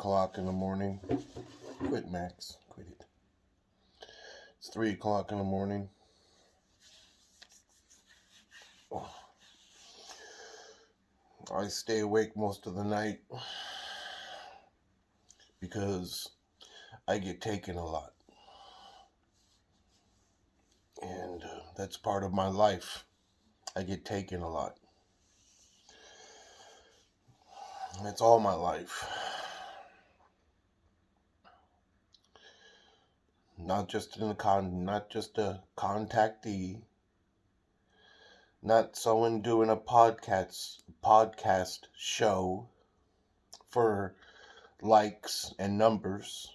o'clock in the morning. Quit, Max. Quit it. It's 3 o'clock in the morning. I stay awake most of the night because I get taken a lot. And that's part of my life. I get taken a lot. That's all my life. Not just a contactee, not someone doing a podcast show for likes and numbers.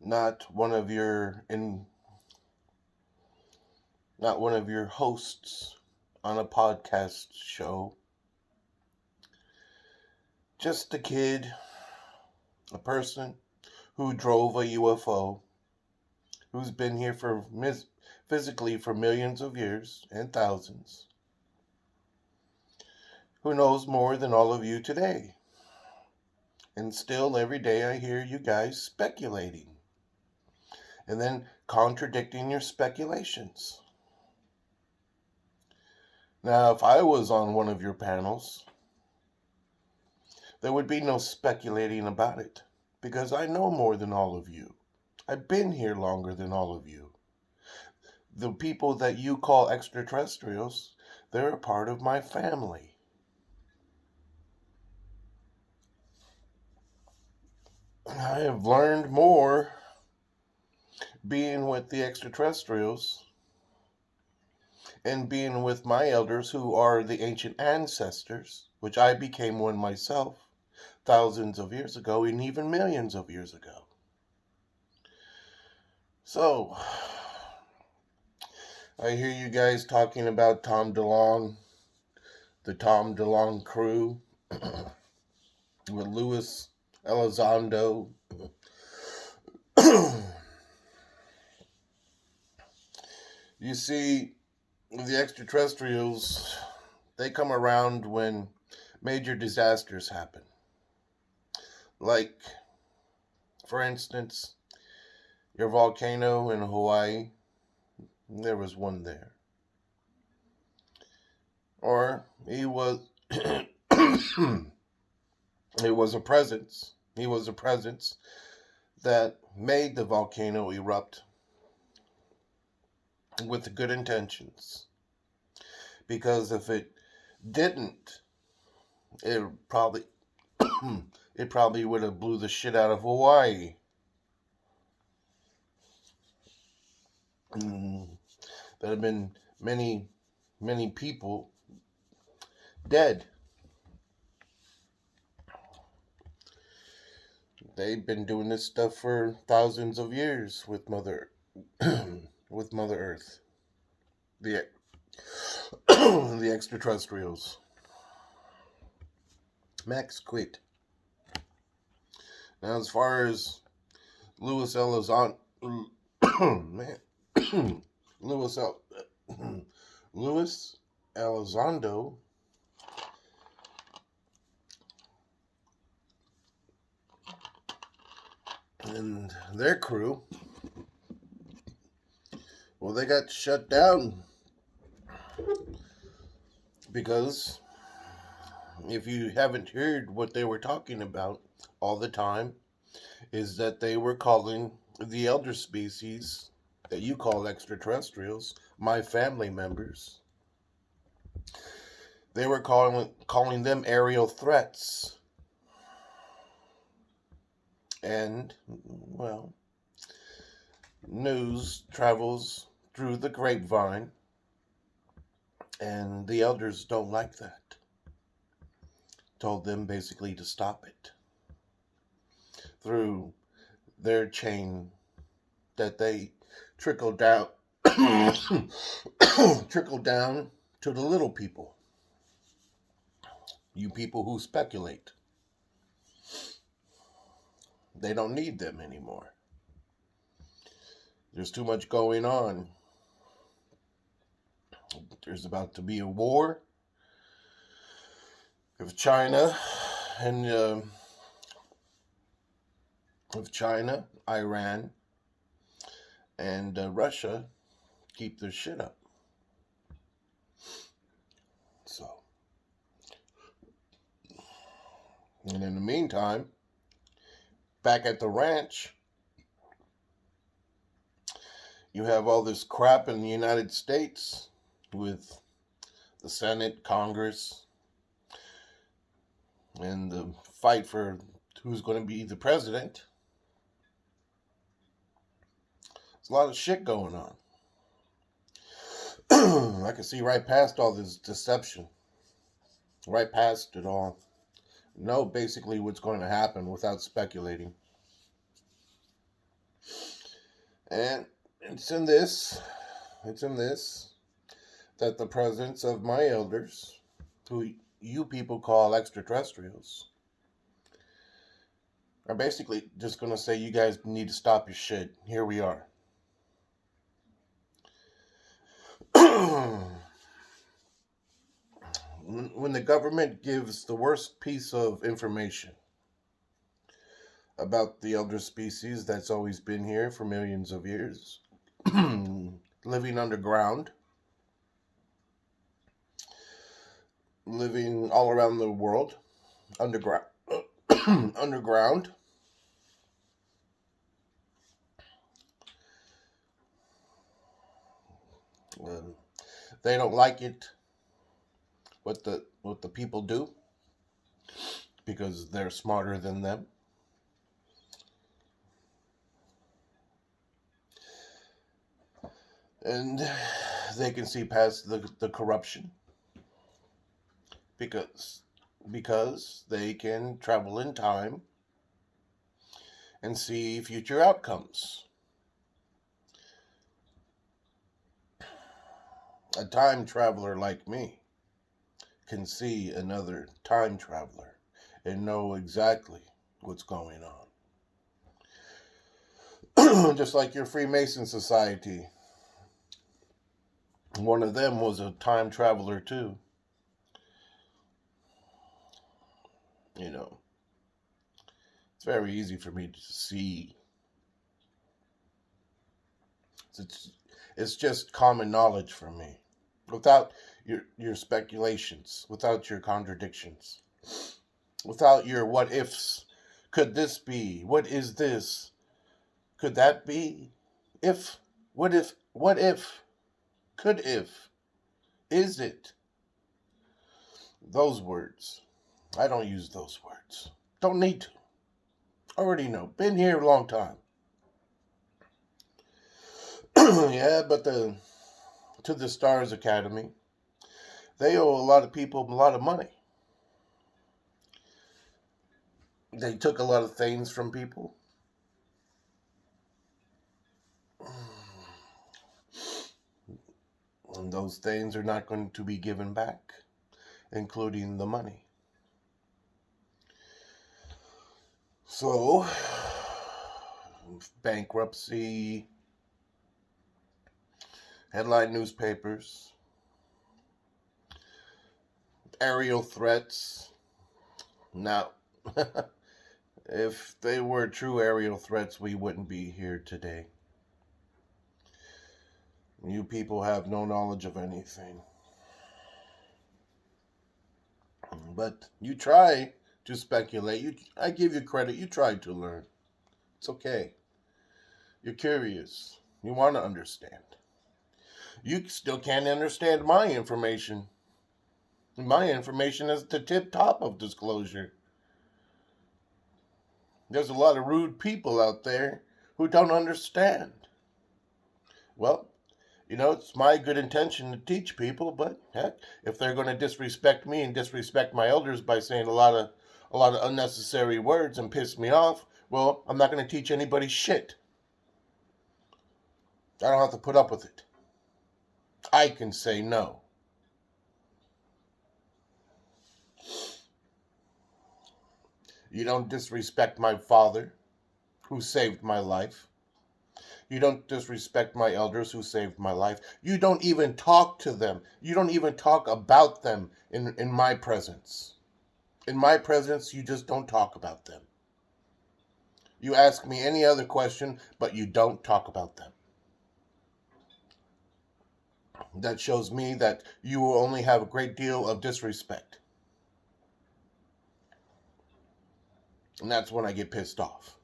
Not one of your hosts on a podcast show. Just a kid, a person who drove a UFO, who's been here physically for millions of years and thousands, who knows more than all of you today. And still every day I hear you guys speculating and then contradicting your speculations. Now, if I was on one of your panels, there would be no speculating about it, because I know more than all of you. I've been here longer than all of you. The people that you call extraterrestrials, they're a part of my family. I have learned more being with the extraterrestrials and being with my elders who are the ancient ancestors, which I became one myself thousands of years ago and even millions of years ago. So, I hear you guys talking about Tom DeLonge, the Tom DeLonge crew, with Luis Elizondo. You see, the extraterrestrials, they come around when major disasters happen. Like, for instance, your volcano in Hawaii, there was one there. Or it was a presence. He was a presence that made the volcano erupt with good intentions. Because if it didn't, it probably would have blew the shit out of Hawaii. There have been many people dead. They've been doing this stuff for thousands of years with Mother Earth. The extraterrestrials. Max, quit. Now, as far as Luis Elizondo, Luis Elizondo and their crew, well, they got shut down because if you haven't heard what they were talking about all the time, is that they were calling the elder species that you call extraterrestrials my family members. They were calling them aerial threats. And, well, news travels through the grapevine, and the elders don't like that. Told them basically to stop it through their chain that they trickle down to the little people. You people who speculate. They don't need them anymore. There's too much going on. There's about to be a war If China and if China, Iran, and Russia keep their shit up. So, and in the meantime, back at the ranch, you have all this crap in the United States with the Senate, Congress, and the fight for who's going to be the president. There's a lot of shit going on. I can see right past all this deception, right past it all. Know basically what's going to happen without speculating. And it's in this that the presence of my elders, who you people call extraterrestrials, are basically just going to say, you guys need to stop your shit. Here we are. When the government gives the worst piece of information about the elder species that's always been here for millions of years, living underground, living all around the world, underground, underground. They don't like it what the people do because they're smarter than them. And they can see past the corruption because they can travel in time and see future outcomes. A time traveler like me can see another time traveler and know exactly what's going on. Just like your Freemason Society. One of them was a time traveler too. You know, it's very easy for me to see. It's just common knowledge for me. Without your speculations, without your contradictions, without your what ifs. Could this be? What is this? Could that be? If, what if, could if, is it? Those words. I don't use those words. Don't need to. Already know. Been here a long time. Yeah, but to the Stars Academy, they owe a lot of people a lot of money. They took a lot of things from people. And those things are not going to be given back, including the money. So, bankruptcy, headline newspapers, aerial threats. Now, if they were true aerial threats, we wouldn't be here today. You people have no knowledge of anything. But you try to speculate. I give you credit. You tried to learn. It's okay. You're curious. You want to understand. You still can't understand my information. My information is the tip top of disclosure. There's a lot of rude people out there who don't understand. Well, it's my good intention to teach people, but heck, if they're going to disrespect me and disrespect my elders by saying a lot of unnecessary words and piss me off, well, I'm not going to teach anybody shit. I don't have to put up with it. I can say no. You don't disrespect my father, who saved my life. You don't disrespect my elders who saved my life. You don't even talk to them. You don't even talk about them in my presence. In my presence, you just don't talk about them. You ask me any other question, but you don't talk about them. That shows me that you will only have a great deal of disrespect. And that's when I get pissed off.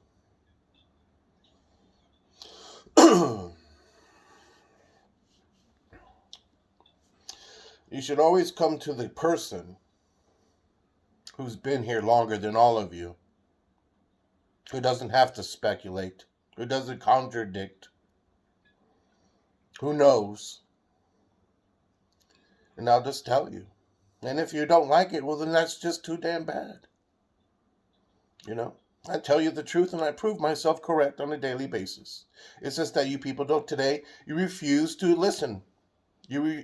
You should always come to the person who's been here longer than all of you, who doesn't have to speculate, who doesn't contradict, who knows. And I'll just tell you. And if you don't like it, well, then that's just too damn bad. You know? I tell you the truth and I prove myself correct on a daily basis. It's just that you people don't today, you refuse to listen. You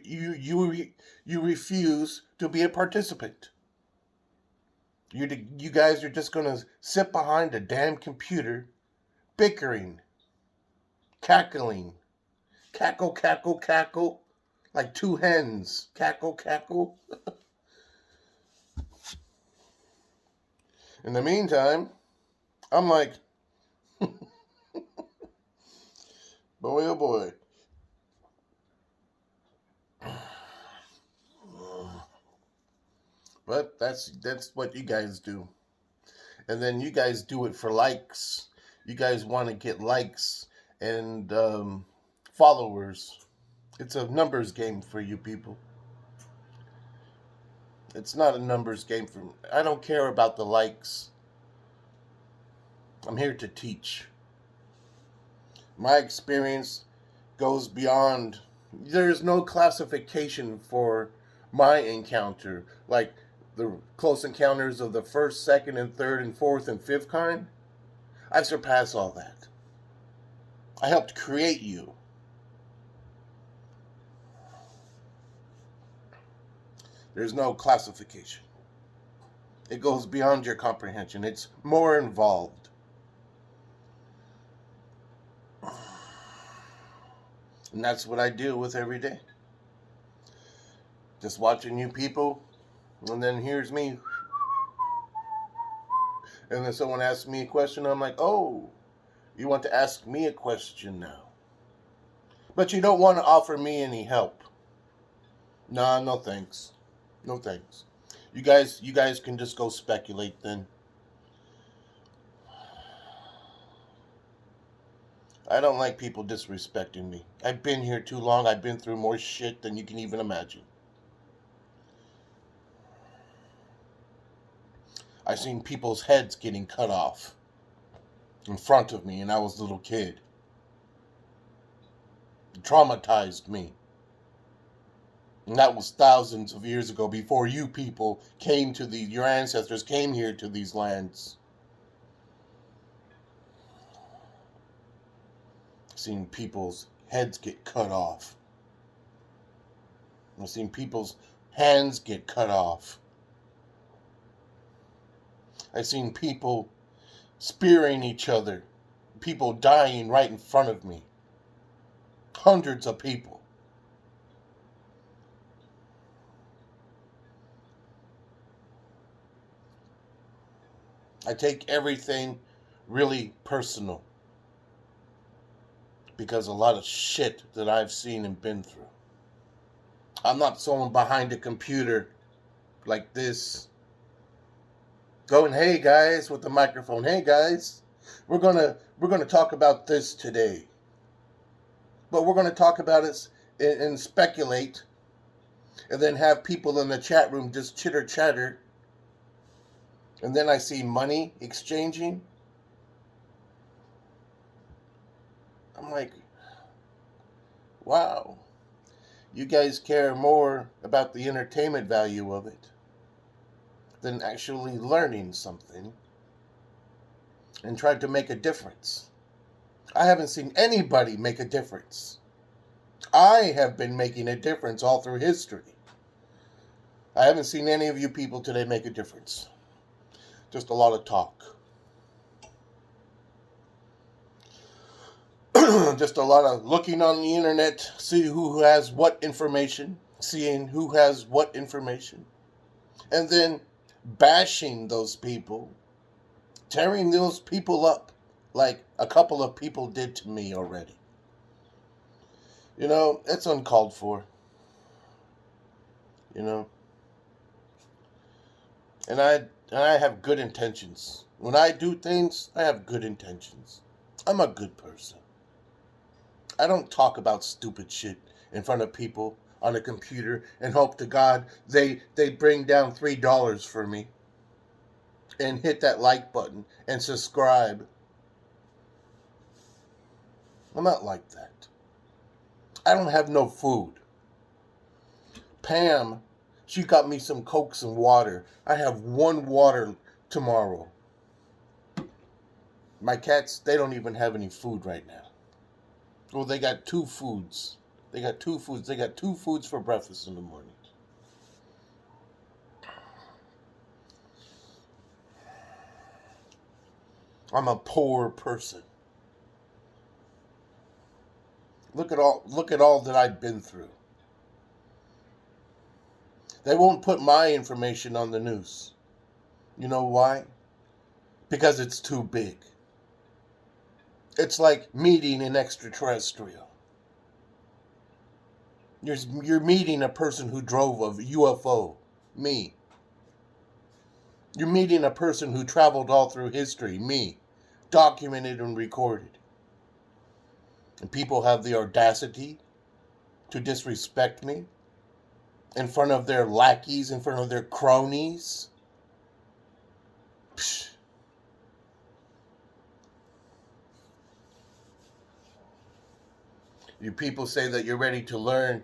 refuse to be a participant. You guys are just going to sit behind a damn computer, bickering, cackling, cackle, cackle, cackle, like two hens, cackle, cackle. In the meantime, I'm like, boy, oh boy. But that's what you guys do. And then you guys do it for likes. You guys want to get likes and followers. It's a numbers game for you people. It's not a numbers game for me. I don't care about the likes. I'm here to teach. My experience goes beyond. There is no classification for my encounter. Like the close encounters of the first, second, and third, and fourth, and fifth kind. I surpass all that. I helped create you. There's no classification. It goes beyond your comprehension. It's more involved. And that's what I deal with every day. Just watching you people, and then here's me. And then someone asks me a question, I'm like, oh, you want to ask me a question now. But you don't want to offer me any help. Nah, no thanks. No thanks. You guys can just go speculate then. I don't like people disrespecting me. I've been here too long. I've been through more shit than you can even imagine. I've seen people's heads getting cut off in front of me, and I was a little kid. It traumatized me. And that was thousands of years ago, before you people came to your ancestors came here to these lands. I've seen people's heads get cut off. I've seen people's hands get cut off. I've seen people spearing each other. People dying right in front of me. Hundreds of people. I take everything really personal. Because a lot of shit that I've seen and been through. I'm not someone behind a computer like this going, hey guys, with the microphone. Hey guys, we're gonna talk about this today. But we're gonna talk about it and speculate, and then have people in the chat room just chitter chatter. And then I see money exchanging. I'm like, wow, you guys care more about the entertainment value of it than actually learning something and trying to make a difference. I haven't seen anybody make a difference. I have been making a difference all through history. I haven't seen any of you people today make a difference. Just a lot of talk. Just a lot of looking on the internet, see who has what information, seeing who has what information, and then bashing those people, tearing those people up like a couple of people did to me already. You know, it's uncalled for. You know, and I have good intentions. When I do things, I have good intentions. I'm a good person. I don't talk about stupid shit in front of people on a computer and hope to God they bring down $3 for me and hit that like button and subscribe. I'm not like that. I don't have no food. Pam, she got me some Cokes and water. I have one water tomorrow. My cats, they don't even have any food right now. Well, they got two foods. They got two foods. They got two foods for breakfast in the morning. I'm a poor person. Look at all that I've been through. They won't put my information on the news. You know why? Because it's too big. It's like meeting an extraterrestrial. You're meeting a person who drove a UFO. Me. You're meeting a person who traveled all through history. Me. Documented and recorded. And people have the audacity to disrespect me in front of their lackeys, in front of their cronies. Psh. You people say that you're ready to learn,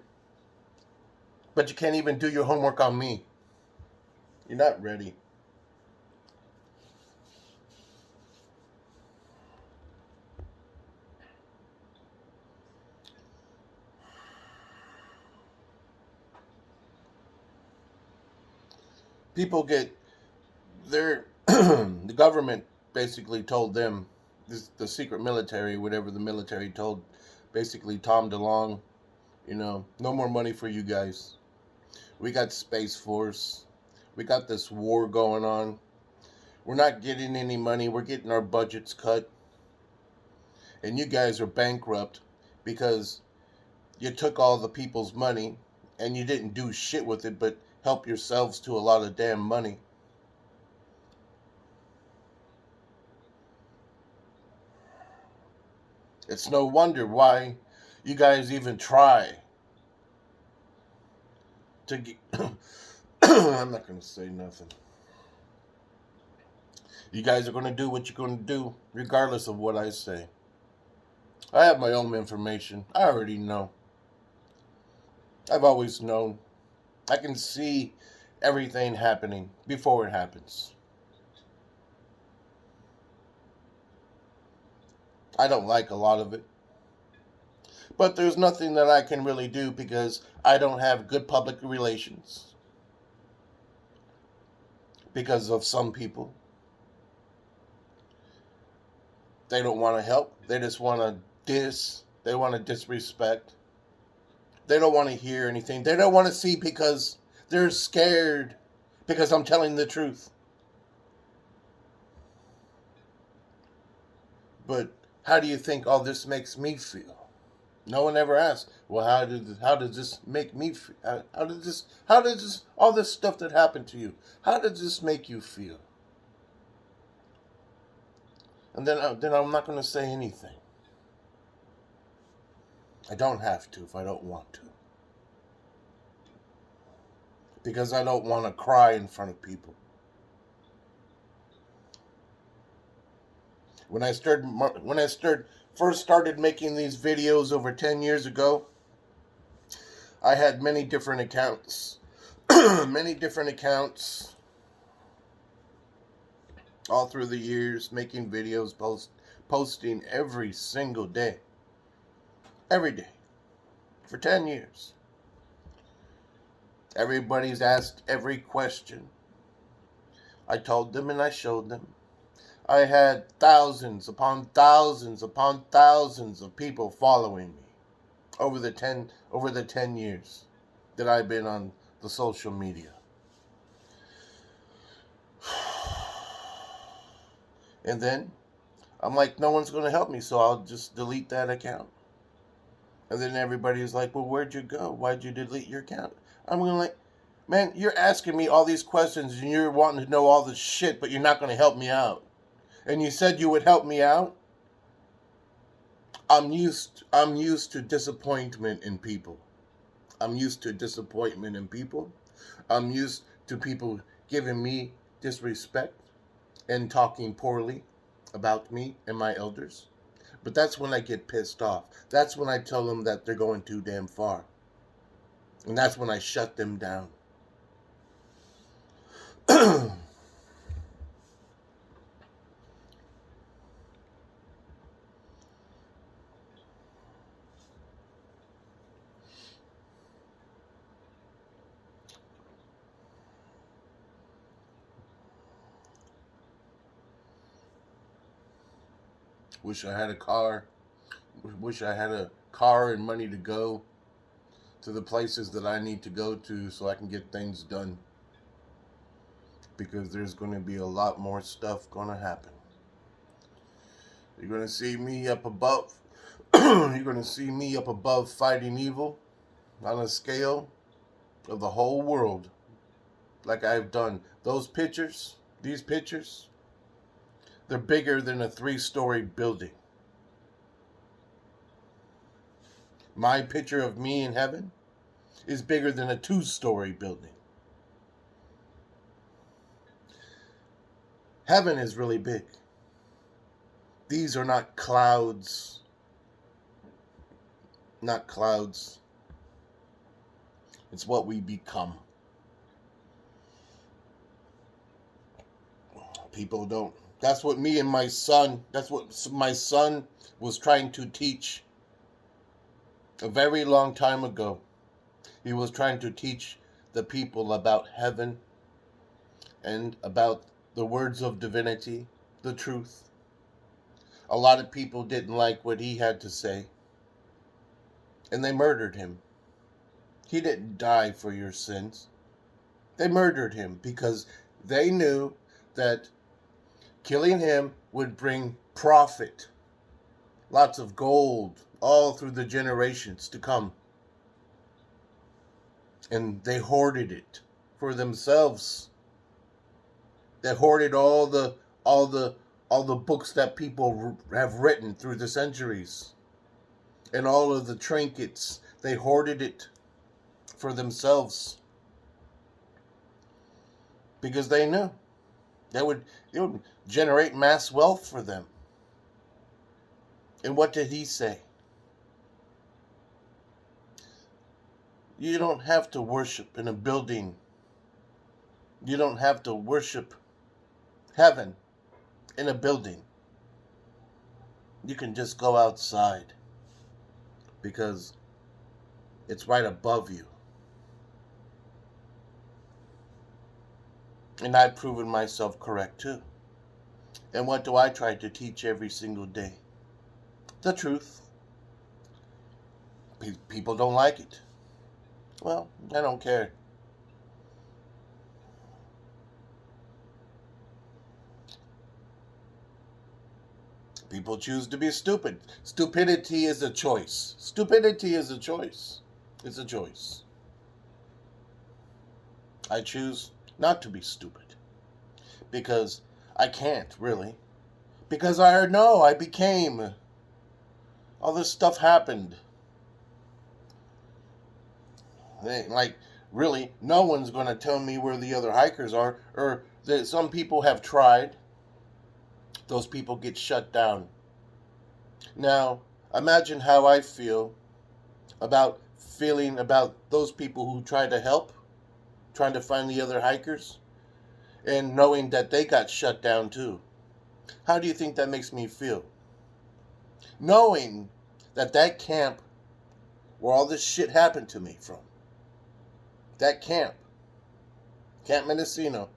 but you can't even do your homework on me. You're not ready. People get their the government basically told them, the secret military, whatever the military told basically Tom DeLonge, no more money for you guys. We got Space Force. We got this war going on. We're not getting any money. We're getting our budgets cut. And you guys are bankrupt because you took all the people's money and you didn't do shit with it but help yourselves to a lot of damn money. It's no wonder why you guys even try to get. I'm not going to say nothing. You guys are going to do what you're going to do, regardless of what I say. I have my own information. I already know. I've always known. I can see everything happening before it happens. I don't like a lot of it. But there's nothing that I can really do because I don't have good public relations. Because of some people. They don't want to help. They just want to They want to disrespect. They don't want to hear anything. They don't want to see because they're scared. Because I'm telling the truth. But how do you think all this makes me feel? No one ever asked. Well, how does this make me feel? How does this all this stuff that happened to you? How does this make you feel? And then I'm not going to say anything. I don't have to if I don't want to. Because I don't want to cry in front of people. When I first started making these videos over 10 years ago, I had many different accounts. Many different accounts all through the years, making videos, posting every single day. Every day. For 10 years. Everybody's asked every question. I told them and I showed them. I had thousands upon thousands upon thousands of people following me over the 10 years that I've been on the social media. And then I'm like, no one's going to help me, so I'll just delete that account. And then everybody's like, well, where'd you go? Why'd you delete your account? I'm going like, man, you're asking me all these questions and you're wanting to know all this shit, but you're not going to help me out. And you said you would help me out. I'm used to disappointment in people. I'm used to disappointment in people. I'm used to people giving me disrespect and talking poorly about me and my elders. But that's when I get pissed off. That's when I tell them that they're going too damn far. And that's when I shut them down. Wish I had a car. Wish I had a car and money to go to the places that I need to go to so I can get things done. Because there's going to be a lot more stuff going to happen. You're going to see me up above. You're going to see me up above fighting evil on a scale of the whole world. Like I've done. Those pictures, these pictures, they're bigger than a 3-story building. My picture of me in heaven is bigger than a 2-story building. Heaven is really big. These are not clouds. Not clouds. It's what we become. People don't. That's what me and my son, that's what my son was trying to teach a very long time ago. He was trying to teach the people about heaven and about the words of divinity, the truth. A lot of people didn't like what he had to say, and they murdered him. He didn't die for your sins. They murdered him because they knew that killing him would bring profit, lots of gold, all through the generations to come. And they hoarded it for themselves. They hoarded all the books that people have written through the centuries, and all of the trinkets. They hoarded it for themselves because they knew it would generate mass wealth for them. And what did he say? You don't have to worship in a building. You don't have to worship heaven in a building. You can just go outside because it's right above you. And I've proven myself correct too. And what do I try to teach every single day? The truth. People don't like it. Well, I don't care. People choose to be stupid. Stupidity is a choice. Stupidity is a choice. It's a choice. I choose not to be stupid. Because I can't, really. Because I know I became. All this stuff happened. Like, really, no one's going to tell me where the other hikers are. Or that some people have tried. Those people get shut down. Now, imagine how I feel about those people who try to help, trying to find the other hikers, and knowing that they got shut down too. How do you think that makes me feel? Knowing that camp where all this shit happened to me from, that Camp Mendocino,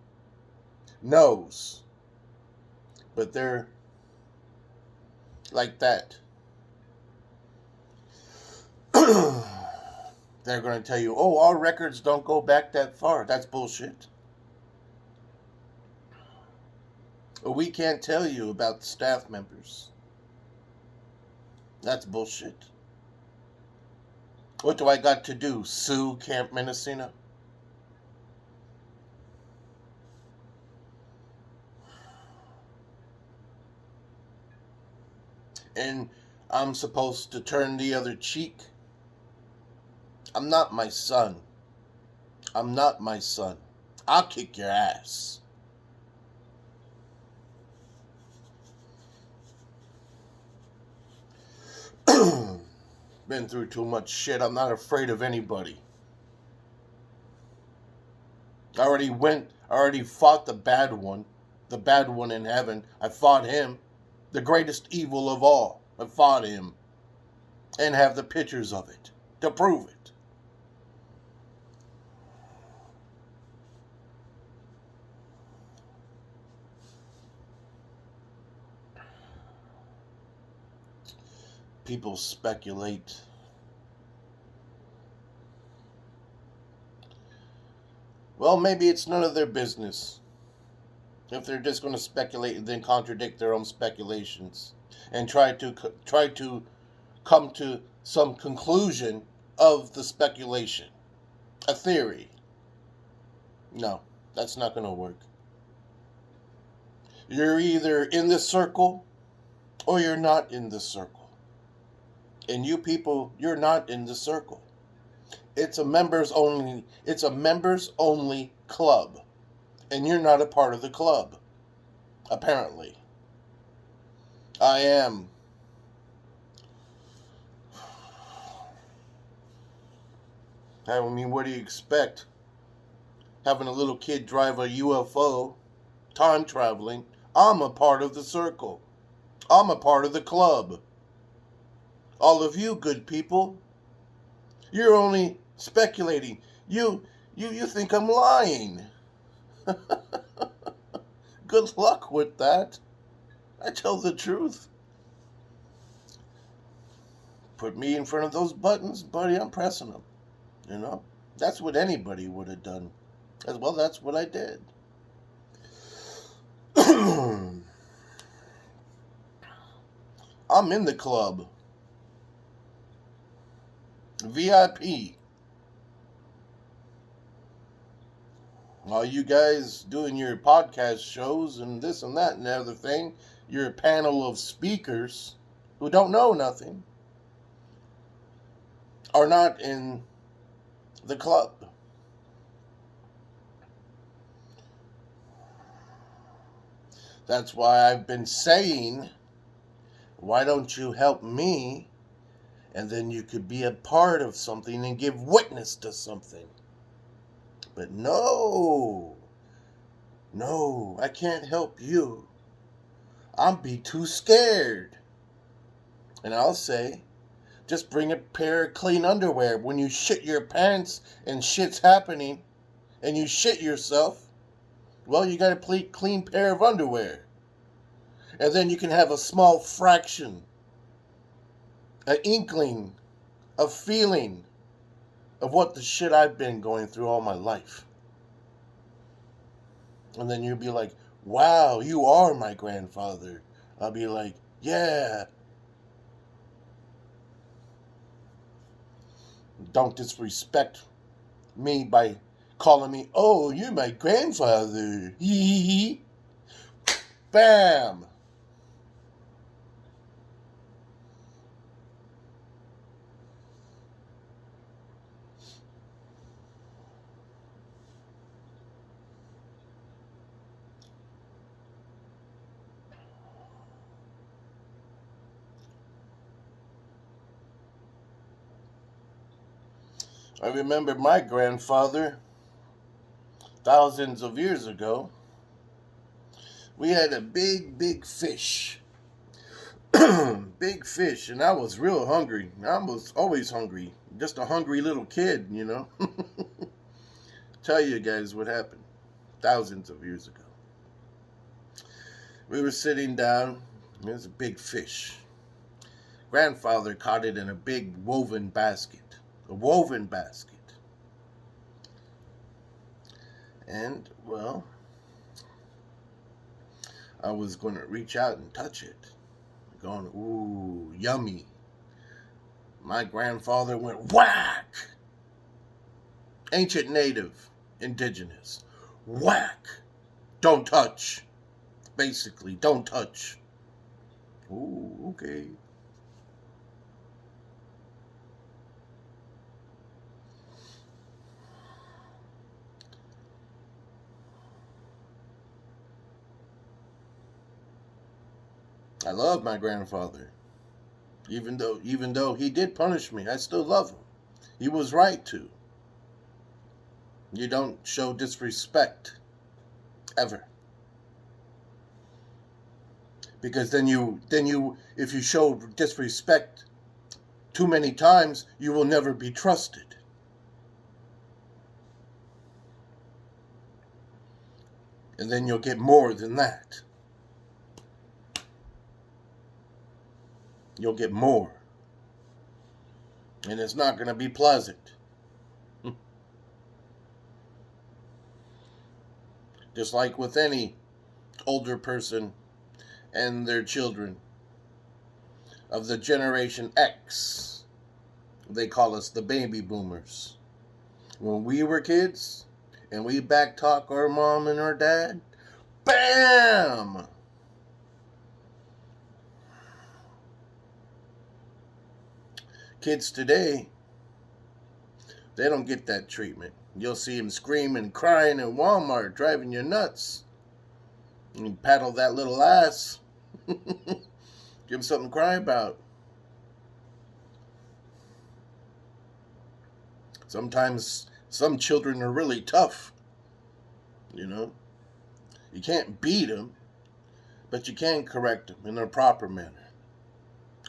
knows. But they're like that. They're going to tell you, oh, our records don't go back that far. That's bullshit. We can't tell you about the staff members. That's bullshit. What do I got to do? Sue Camp Mendocino? And I'm supposed to turn the other cheek? I'm not my son. I'm not my son. I'll kick your ass. Been through too much shit. I'm not afraid of anybody. I already fought the bad one in heaven. I fought him, the greatest evil of all. I fought him and have the pictures of it to prove it. People speculate. Well, maybe it's none of their business. If they're just going to speculate and then contradict their own speculations and try to come to some conclusion of the speculation, a theory. No, that's not going to work. You're either in this circle or you're not in this circle. And you people, you're not in the circle. It's a members only club. And you're not a part of the club. Apparently. I am. I mean, what do you expect? Having a little kid drive a UFO, time traveling. I'm a part of the circle. I'm a part of the club. All of you good people, you're only speculating. You think I'm lying. Good luck with that. I tell the truth. Put me in front of those buttons, buddy, I'm pressing them. You know? That's what anybody would have done. As well, that's what I did. I'm in the club. VIP. While you guys doing your podcast shows and this and that and the other thing, you're a panel of speakers who don't know nothing, are not in the club. That's why I've been saying, why don't you help me? And then you could be a part of something and give witness to something. But no, I can't help you. I'll be too scared. And I'll say, just bring a pair of clean underwear when you shit your pants and shit's happening and you shit yourself. Well, you got a clean pair of underwear. And then you can have a small fraction, an inkling, a feeling of what the shit I've been going through all my life. And then you'll be like, wow, you are my grandfather. I'll be like, yeah. Don't disrespect me by calling me, oh, you're my grandfather. Hee. Bam. I remember my grandfather, thousands of years ago. We had a big fish. Big fish, and I was real hungry. I was always hungry. Just a hungry little kid, you know. Tell you guys what happened thousands of years ago. We were sitting down. There's a big fish. Grandfather caught it in a big woven basket. A woven basket. And, well, I was going to reach out and touch it. Going, ooh, yummy. My grandfather went whack. Ancient native, indigenous. Whack. Don't touch. Basically, don't touch. Ooh, okay. I love my grandfather. Even though he did punish me, I still love him. He was right to. You don't show disrespect ever. Because then you if you show disrespect too many times, you will never be trusted. And then you'll get more than that. You'll get more. And it's not going to be pleasant. Just like with any older person and their children of the Generation X. They call us the baby boomers. When we were kids and we backtalk our mom and our dad, bam! Kids today, they don't get that treatment. You'll see them screaming, crying in Walmart, driving you nuts. You paddle that little ass. Give them something to cry about. Sometimes some children are really tough. You know, you can't beat them, but you can correct them in a proper manner.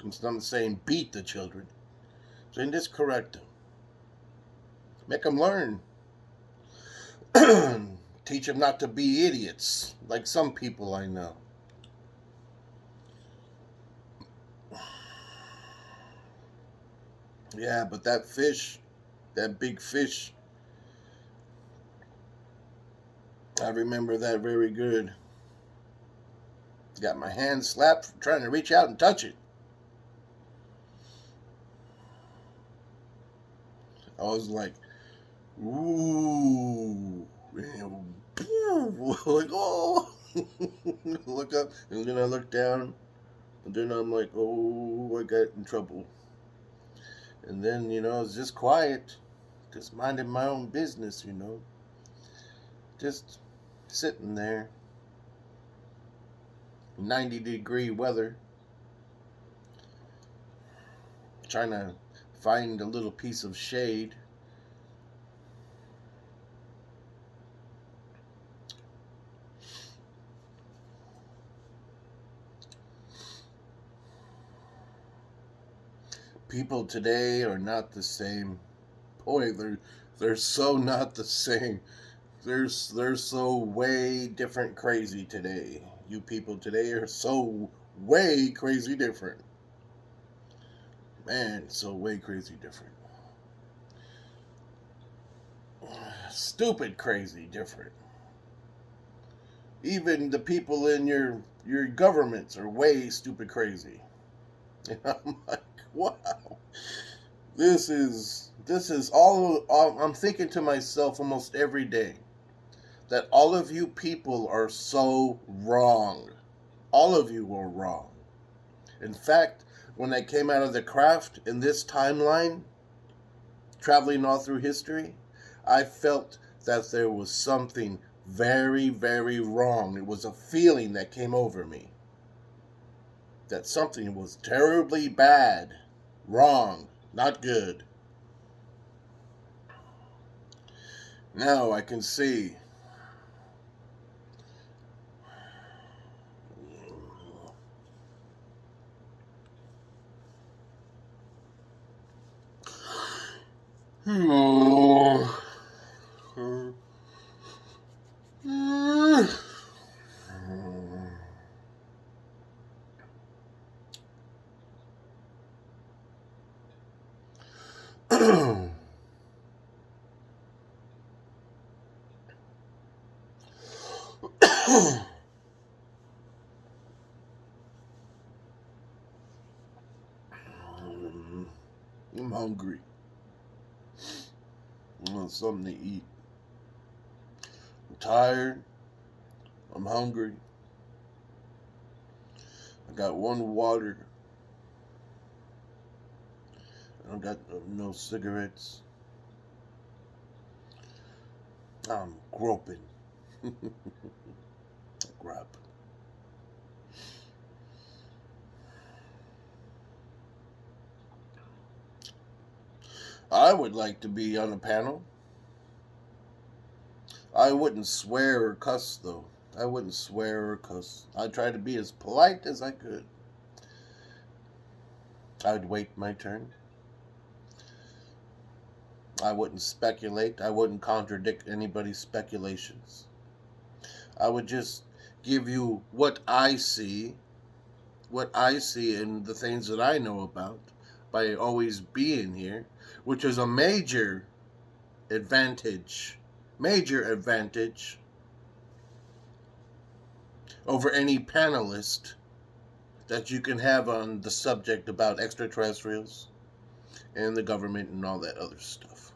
I'm not saying beat the children. I'm saying just correct them. Make them learn. Teach them not to be idiots, like some people I know. Yeah, but that fish, that big fish, I remember that very good. Got my hand slapped trying to reach out and touch it. I was like, ooh, like, oh, look up, and then I look down, and then I'm like, oh, I got in trouble. And then, I was just quiet, just minding my own business, just sitting there. 90-degree weather, trying to find a little piece of shade. People today are not the same. Boy, they're so not the same. They're so way different crazy today. You people today are so way crazy different. Man, so way crazy different. Stupid crazy different. Even the people in your governments are way stupid crazy. And I'm like, wow. This is all I'm thinking to myself almost every day, that all of you people are so wrong. All of you are wrong. In fact, when I came out of the craft in this timeline, traveling all through history, I felt that there was something very, very wrong. It was a feeling that came over me. That something was terribly bad, wrong, not good. Now I can see. hungry. I want something to eat. I'm tired. I'm hungry. I got one water. I got no cigarettes. I'm groping. Grab. I would like to be on a panel. I wouldn't swear or cuss, though. I wouldn't swear or cuss. I'd try to be as polite as I could. I'd wait my turn. I wouldn't speculate. I wouldn't contradict anybody's speculations. I would just give you what I see and the things that I know about by always being here, which is a major advantage over any panelist that you can have on the subject about extraterrestrials and the government and all that other stuff.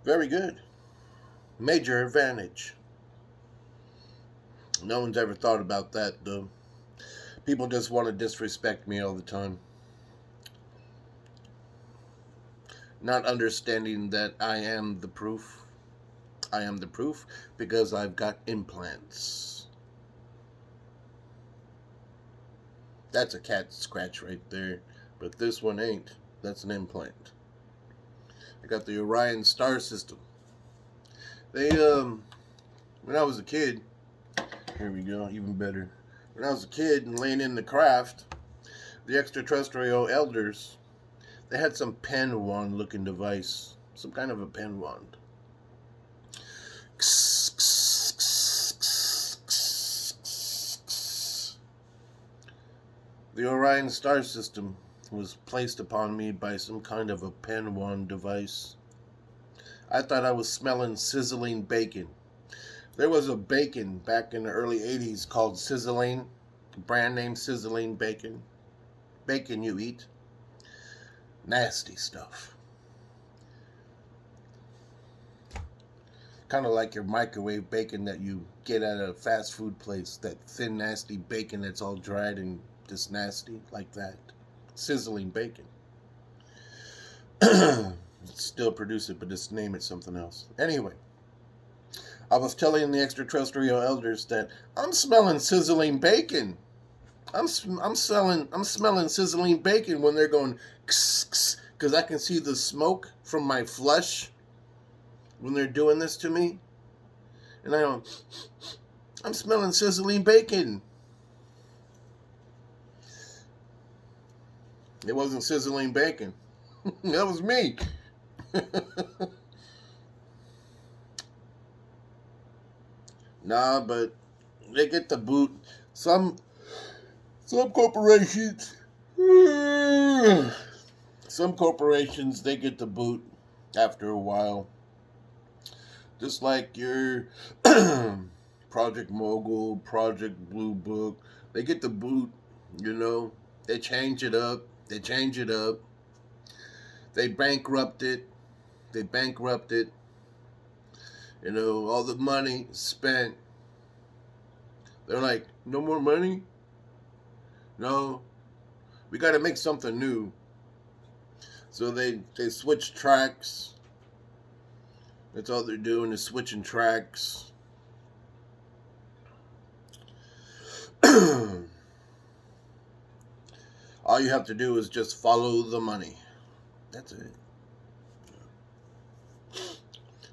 Very good. Major advantage. No one's ever thought about that, though. People just want to disrespect me all the time. Not understanding that I am the proof. I am the proof because I've got implants. That's a cat scratch right there, but this one ain't. That's an implant. I got the Orion star system. They, when I was a kid, here we go, even better. When I was a kid and laying in the craft, the extraterrestrial elders, they had some pen wand looking device, some kind of a pen wand. The Orion star system was placed upon me by some kind of a pen wand device. I thought I was smelling sizzling bacon. There was a bacon back in the early 80s called Sizzling, brand name Sizzling bacon. Bacon you eat. Nasty stuff. Kind of like your microwave bacon that you get at a fast food place. That thin, nasty bacon that's all dried and just nasty, like that. Sizzling bacon. Still produce it, but just name it something else. Anyway, I was telling the extraterrestrial elders that I'm smelling sizzling bacon. I'm smelling sizzling bacon when they're going because I can see the smoke from my flesh when they're doing this to me. And I'm smelling sizzling bacon. It wasn't sizzling bacon. That was me. Nah, but they get the boot. Some corporations, they get the boot after a while. Just like your Project Mogul, Project Blue Book, they get the boot, you know. They change it up. They bankrupt it. You know, all the money spent. They're like, no more money? No. We got to make something new. So they switch tracks. That's all they're doing is switching tracks. All you have to do is just follow the money. That's it.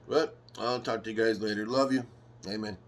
But I'll talk to you guys later. Love you. Amen.